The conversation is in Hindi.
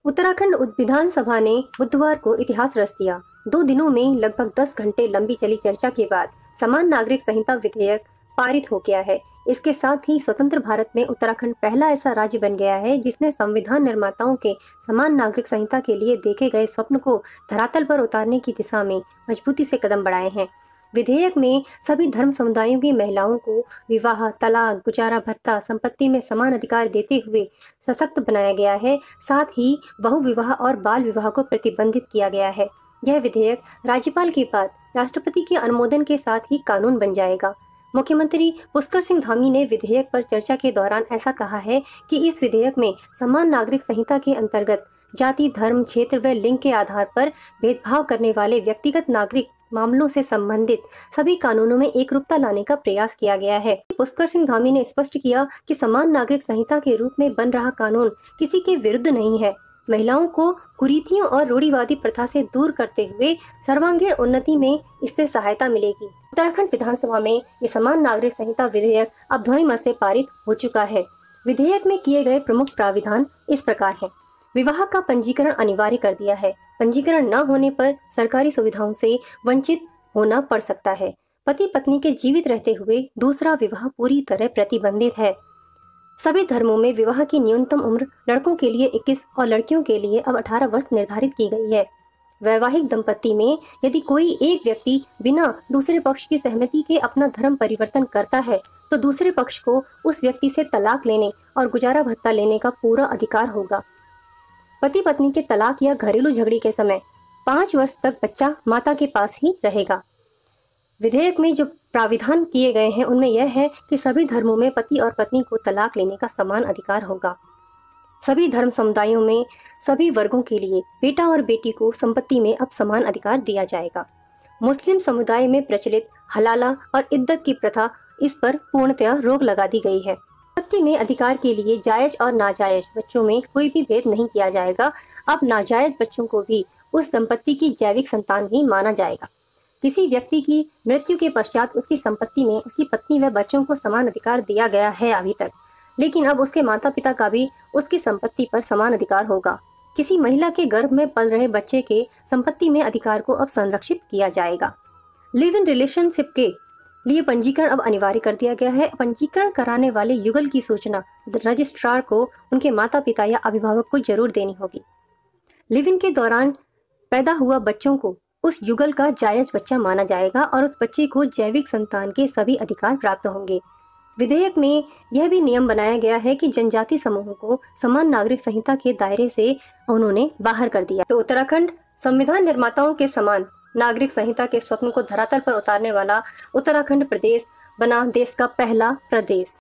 उत्तराखंड विधानसभा ने बुधवार को इतिहास रच दिया। 2 दिनों में लगभग 10 घंटे लंबी चली चर्चा के बाद समान नागरिक संहिता विधेयक पारित हो गया है। इसके साथ ही स्वतंत्र भारत में उत्तराखंड पहला ऐसा राज्य बन गया है जिसने संविधान निर्माताओं के समान नागरिक संहिता के लिए देखे गए स्वप्न को धरातल पर उतारने की दिशा में मजबूती से कदम बढ़ाए हैं। विधेयक में सभी धर्म समुदायों की महिलाओं को विवाह, तलाक, गुजारा भत्ता, संपत्ति में समान अधिकार देते हुए सशक्त बनाया गया है। साथ ही बहुविवाह और बाल विवाह को प्रतिबंधित किया गया है। यह विधेयक राज्यपाल के बाद राष्ट्रपति के अनुमोदन के साथ ही कानून बन जाएगा। मुख्यमंत्री पुष्कर सिंह धामी ने विधेयक पर चर्चा के दौरान ऐसा कहा है कि इस विधेयक में समान नागरिक संहिता के अंतर्गत जाति, धर्म, क्षेत्र व लिंग के आधार पर भेदभाव करने वाले व्यक्तिगत नागरिक मामलों से संबंधित सभी कानूनों में एकरूपता लाने का प्रयास किया गया है। पुष्कर सिंह धामी ने स्पष्ट किया कि समान नागरिक संहिता के रूप में बन रहा कानून किसी के विरुद्ध नहीं है। महिलाओं को कुरीतियों और रूढ़िवादी प्रथा से दूर करते हुए सर्वांगीण उन्नति में इससे सहायता मिलेगी। उत्तराखंड विधानसभा में ये समान नागरिक संहिता विधेयक अब ध्वनिमत से पारित हो चुका है। विधेयक में किए गए प्रमुख प्राविधान इस प्रकार हैं। विवाह का पंजीकरण अनिवार्य कर दिया है। पंजीकरण न होने पर सरकारी सुविधाओं से वंचित होना पड़ सकता है। पति पत्नी के जीवित रहते हुए दूसरा विवाह पूरी तरह प्रतिबंधित है। सभी धर्मों में विवाह की न्यूनतम उम्र लड़कों के लिए 21 और लड़कियों के लिए अब 18 वर्ष निर्धारित की गई है। वैवाहिक दंपत्ति में यदि कोई एक व्यक्ति बिना दूसरे पक्ष की सहमति के अपना धर्म परिवर्तन करता है तो दूसरे पक्ष को उस व्यक्ति से तलाक लेने और गुजारा भत्ता लेने का पूरा अधिकार होगा। पति पत्नी के तलाक या घरेलू झगड़े के समय 5 वर्ष तक बच्चा माता के पास ही रहेगा। विधेयक में जो प्राविधान किए गए हैं उनमें यह है कि सभी धर्मों में पति और पत्नी को तलाक लेने का समान अधिकार होगा। सभी धर्म समुदायों में सभी वर्गों के लिए बेटा और बेटी को संपत्ति में अब समान अधिकार दिया जाएगा। मुस्लिम समुदाय में प्रचलित हलाला और इद्दत की प्रथा, इस पर पूर्णतया रोक लगा दी गई है। संपत्ति में अधिकार के लिए जायज और नाजायज बच्चों में कोई भी भेद नहीं किया जाएगा। अब नाजायज बच्चों को भी उस संपत्ति की जैविक संतान ही माना जाएगा। किसी व्यक्ति की मृत्यु के पश्चात उसकी संपत्ति में उसकी पत्नी व बच्चों को समान अधिकार दिया गया है अभी तक, लेकिन अब उसके माता पिता का भी उसकी संपत्ति पर समान अधिकार होगा। किसी महिला के गर्भ में पल रहे बच्चे के संपत्ति में अधिकार को अब संरक्षित किया जाएगा। लिव इन रिलेशनशिप के लिए पंजीकरण अब अनिवार्य कर दिया गया है। पंजीकरण कराने वाले युगल की सूचना रजिस्ट्रार को उनके माता पिता या अभिभावक को जरूर देनी होगी। लिव इन के दौरान पैदा हुआ बच्चों को उस युगल का जायज बच्चा माना जाएगा और उस बच्चे को जैविक संतान के सभी अधिकार प्राप्त होंगे। विधेयक में यह भी नियम बनाया गया है कि जनजाति समूहों को समान नागरिक संहिता के दायरे से उन्होंने बाहर कर दिया। तो उत्तराखंड संविधान निर्माताओं के समान नागरिक संहिता के स्वप्न को धरातल पर उतारने वाला उत्तराखंड प्रदेश बना देश का पहला प्रदेश।